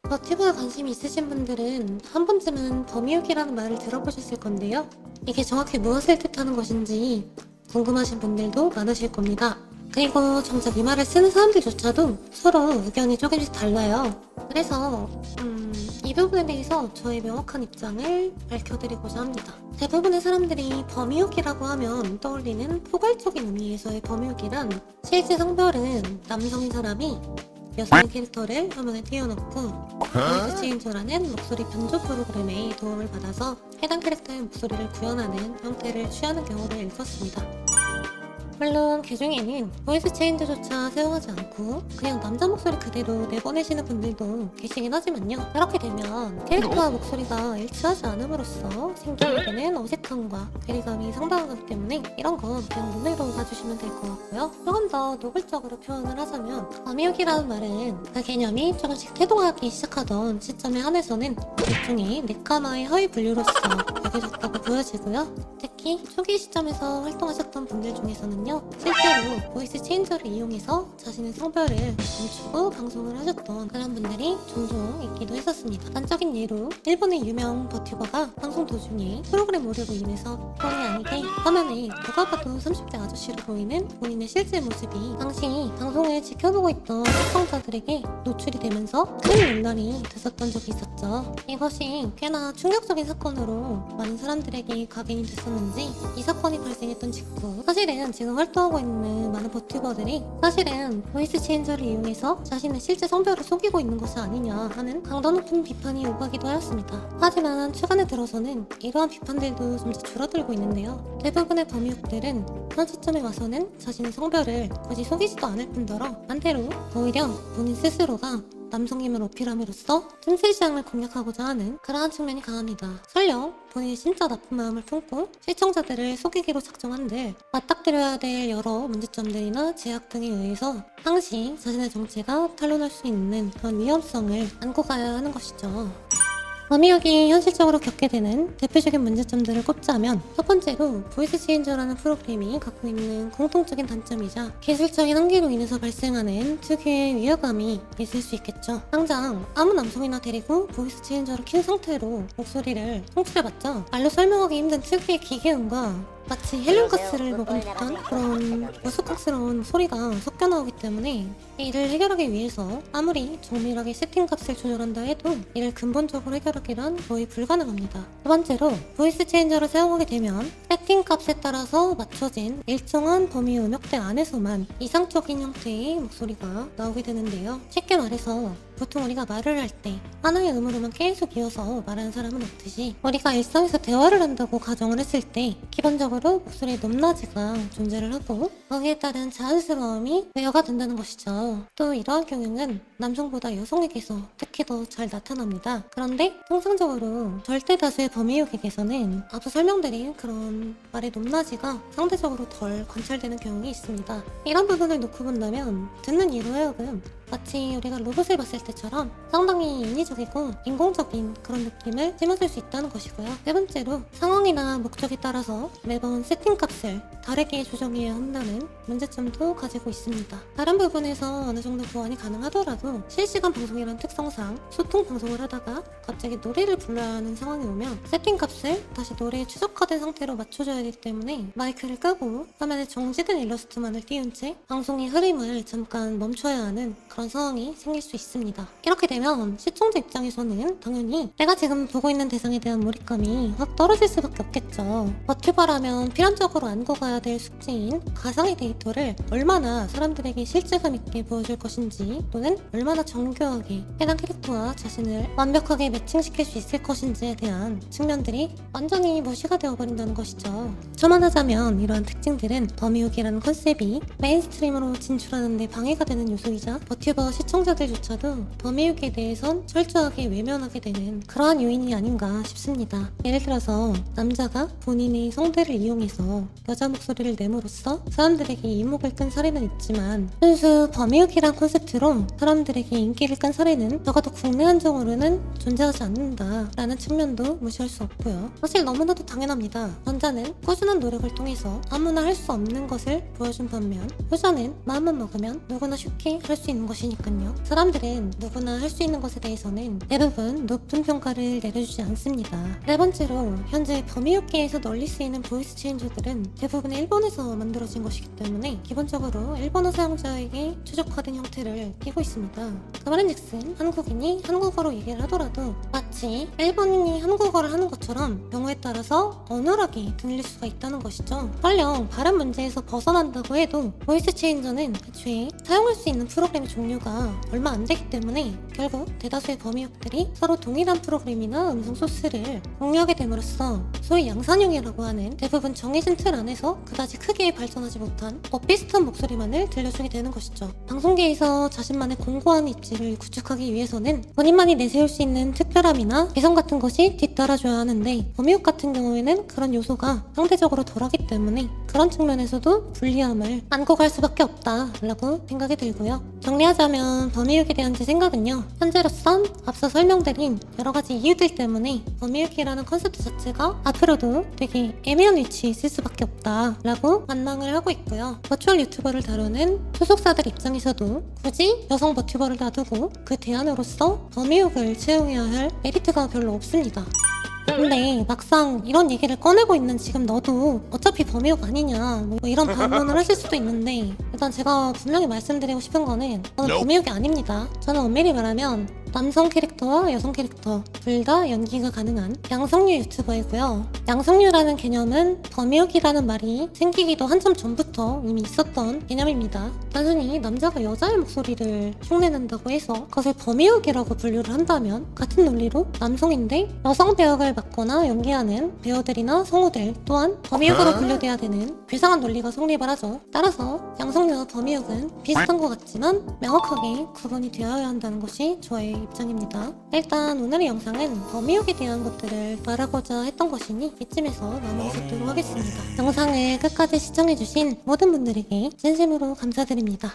버튜버에 관심이 있으신 분들은 한 번쯤은 버미육이라는 말을 들어보셨을 건데요. 이게 정확히 무엇을 뜻하는 것인지 궁금하신 분들도 많으실 겁니다. 그리고 정작 이 말을 쓰는 사람들조차도 서로 의견이 조금씩 달라요. 그래서 이 부분에 대해서 저의 명확한 입장을 밝혀드리고자 합니다. 대부분의 사람들이 버미육이라고 하면 떠올리는 포괄적인 의미에서의 버미육이란 실제 성별은 남성인 사람이 여성 캐릭터를 화면에 띄워놓고 보이스 체인저라는 목소리 변조 프로그램의 도움을 받아서 해당 캐릭터의 목소리를 구현하는 형태를 취하는 경우를 읽었습니다. 물론 그 중에는 보이스 체인저조차 사용하지 않고 그냥 남자 목소리 그대로 내보내시는 분들도 계시긴 하지만요. 그렇게 되면 캐릭터와 목소리가 일치하지 않음으로써 생기게 되는 어색함과 괴리감이 상당한 거기 때문에 이런 건 그냥 눈으로 봐주시면 될 것 같고요. 조금 더 노골적으로 표현을 하자면 버미육이라는 말은 그 개념이 조금씩 태동하기 시작하던 시점에 한해서는 일종의 네카마의 하위 분류로서 여겨졌다고 보여지고요. 특히 초기 시점에서 활동하셨던 분들 중에서는요, 실제로 보이스 체인저를 이용해서 자신의 성별을 멈추고 방송을 하셨던 그런 분들이 종종 있기도 했었습니다. 단적인 예로 일본의 유명 버튜버가 방송 도중에 프로그램 오류로 인해서 본의 아니게 화면에 누가 봐도 30대 아저씨로 보이는 본인의 실제 모습이 당시 방송을 지켜보고 있던 시청자들에게 노출이 되면서 큰 논란이 됐었던 적이 있었죠. 이것이 꽤나 충격적인 사건으로 많은 사람들에게 각인이 됐었는지 이 사건이 발생했던 직후 사실은 지금 활동하고 있는 많은 버튜버들이 사실은 보이스 체인저를 이용해서 자신의 실제 성별을 속이고 있는 것이 아니냐 하는 강도 높은 비판이 오가기도 하였습니다. 하지만 최근에 들어서는 이러한 비판들도 점차 줄어들고 있는데요. 대부분의 버미육들은 현 시점에 와서는 자신의 성별을 굳이 속이지도 않을 뿐더러 반대로 오히려 본인 스스로가 남성임을 어필함으로써 틈새 시장을 공략하고자 하는 그러한 측면이 강합니다. 설령 본인이 진짜 나쁜 마음을 품고 시청자들을 속이기로 작정한들 맞닥뜨려야 될 여러 문제점들이나 제약 등에 의해서 항시 자신의 정체가 탄로날 수 있는 그런 위험성을 안고 가야 하는 것이죠. 버미육이 현실적으로 겪게 되는 대표적인 문제점들을 꼽자면 첫 번째로 보이스 체인저라는 프로그램이 갖고 있는 공통적인 단점이자 기술적인 한계로 인해서 발생하는 특유의 위화감이 있을 수 있겠죠. 당장 아무 남성이나 데리고 보이스 체인저를 킨 상태로 목소리를 송출해봤자 말로 설명하기 힘든 특유의 기계음과 마치 헬륨가스를 먹은 듯한 그런 머쓱함스러운 소리가 섞여 나오기 때문에 이를 해결하기 위해서 아무리 정밀하게 세팅값을 조절한다 해도 이를 근본적으로 해결하기란 거의 불가능합니다. 두 번째로 보이스 체인저를 사용하게 되면 세팅값에 따라서 맞춰진 일정한 범위 음역대 안에서만 이상적인 형태의 목소리가 나오게 되는데요. 쉽게 말해서 보통 우리가 말을 할 때 하나의 음으로만 계속 이어서 말하는 사람은 없듯이 우리가 일상에서 대화를 한다고 가정을 했을 때 기본적으로 목소리의 높낮이가 존재를 하고 거기에 따른 자연스러움이 외어가 된다는 것이죠. 또 이러한 경향은 남성보다 여성에게서 특히 더 잘 나타납니다. 그런데 통상적으로 절대 다수의 버미육에게서는 앞서 설명드린 그런 말의 높낮이가 상대적으로 덜 관찰되는 경향이 있습니다. 이런 부분을 놓고 본다면 듣는 이로 하여금 마치 우리가 로봇을 봤을 때처럼 상당히 인위적이고 인공적인 그런 느낌을 심어줄 수 있다는 것이고요. 세 번째로 상황이나 목적에 따라서 매번 세팅값을 다르게 조정해야 한다는 문제점도 가지고 있습니다. 다른 부분에서 어느 정도 보완이 가능하더라도 실시간 방송이라는 특성상 소통 방송을 하다가 갑자기 노래를 불러야 하는 상황이 오면 세팅값을 다시 노래에 최적화된 상태로 맞춰줘야 하기 때문에 마이크를 끄고 화면에 정지된 일러스트만을 띄운 채 방송의 흐름을 잠깐 멈춰야 하는 그런 상황이 생길 수 있습니다. 이렇게 되면 시청자 입장에서는 당연히 내가 지금 보고 있는 대상에 대한 몰입감이 확 떨어질 수밖에 없겠죠. 버튜버라면 필연적으로 안고 가야 될 숙제인 가상의 데이터를 얼마나 사람들에게 실제감 있게 보여줄 것인지 또는 얼마나 정교하게 해당 캐릭터와 자신을 완벽하게 매칭시킬 수 있을 것인지에 대한 측면들이 완전히 무시가 되어버린다는 것이죠. 첨언하자면 이러한 특징들은 버미육이라는 컨셉이 메인스트림으로 진출하는 데 방해가 되는 요소이자 버튜버 시청자들조차도 버미육에 대해선 철저하게 외면하게 되는 그러한 요인이 아닌가 싶습니다. 예를 들어서 남자가 본인의 성대를 이용해서 여자 목소리를 내므로써 사람들에게 이목을 끈 사례는 있지만 순수 버미육이란 콘셉트로 사람들이 사람들에게 인기를 끈 사례는 적어도 국내 한정으로는 존재하지 않는다라는 측면도 무시할 수 없고요. 사실 너무나도 당연합니다. 전자는 꾸준한 노력을 통해서 아무나 할 수 없는 것을 보여준 반면 후자는 마음만 먹으면 누구나 쉽게 할 수 있는 것이니까요. 사람들은 누구나 할 수 있는 것에 대해서는 대부분 높은 평가를 내려주지 않습니다. 네 번째로 현재 범위업계에서 널리 쓰이는 보이스 체인저들은 대부분 일본에서 만들어진 것이기 때문에 기본적으로 일본어 사용자에게 최적화된 형태를 띠고 있습니다. 그 말은즉슨 한국인이 한국어로 얘기를 하더라도 마치 일본인이 한국어를 하는 것처럼 경우에 따라서 어눌하게 들릴 수가 있다는 것이죠. 설령 발음 문제에서 벗어난다고 해도 보이스 체인저는 애초에 사용할 수 있는 프로그램 종류가 얼마 안 되기 때문에 결국 대다수의 범위업들이 서로 동일한 프로그램이나 음성 소스를 공유하게 됨으로써 소위 양산형이라고 하는 대부분 정해진 틀 안에서 그다지 크게 발전하지 못한 비슷한 목소리만을 들려주게 되는 것이죠. 방송계에서 자신만의 공고한 입지를 구축하기 위해서는 본인만이 내세울 수 있는 특별함이나 개성 같은 것이 뒤따라줘야 하는데 범위업 같은 경우에는 그런 요소가 상대적으로 덜하기 때문에 그런 측면에서도 불리함을 안고 갈 수밖에 없다라고 생각이 들고요. 정리하자면 범위육에 대한 제 생각은요. 현재로선 앞서 설명드린 여러 가지 이유들 때문에 범위육이라는 컨셉트 자체가 앞으로도 되게 애매한 위치에 있을 수밖에 없다라고 관망을 하고 있고요. 버추얼 유튜버를 다루는 소속사들 입장에서도 굳이 여성 버튜버를 놔두고 그 대안으로서 범위육을 채용해야 할 메리트가 별로 없습니다. 근데 막상 이런 얘기를 꺼내고 있는 지금 너도 어차피 범위업 아니냐 뭐 이런 반론을 하실 수도 있는데 일단 제가 분명히 말씀드리고 싶은 거는 저는 범위업이 아닙니다. 저는 엄밀히 말하면 남성 캐릭터와 여성 캐릭터 둘 다 연기가 가능한 양성류 유튜버이고요. 양성류라는 개념은 범위역이라는 말이 생기기도 한참 전부터 이미 있었던 개념입니다. 단순히 남자가 여자의 목소리를 흉내낸다고 해서 그것을 범위역이라고 분류를 한다면 같은 논리로 남성인데 여성 배역을 맡거나 연기하는 배우들이나 성우들 또한 범위역으로 분류돼야 되는 괴상한 논리가 성립을 하죠. 따라서 양성류와 범위역은 비슷한 것 같지만 명확하게 구분이 되어야 한다는 것이 저의 입장입니다. 일단 오늘의 영상은 범위역에 대한 것들을 말하고자 했던 것이니 이쯤에서 마무리 짓도록 하겠습니다. 영상을 끝까지 시청해주신 모든 분들에게 진심으로 감사드립니다.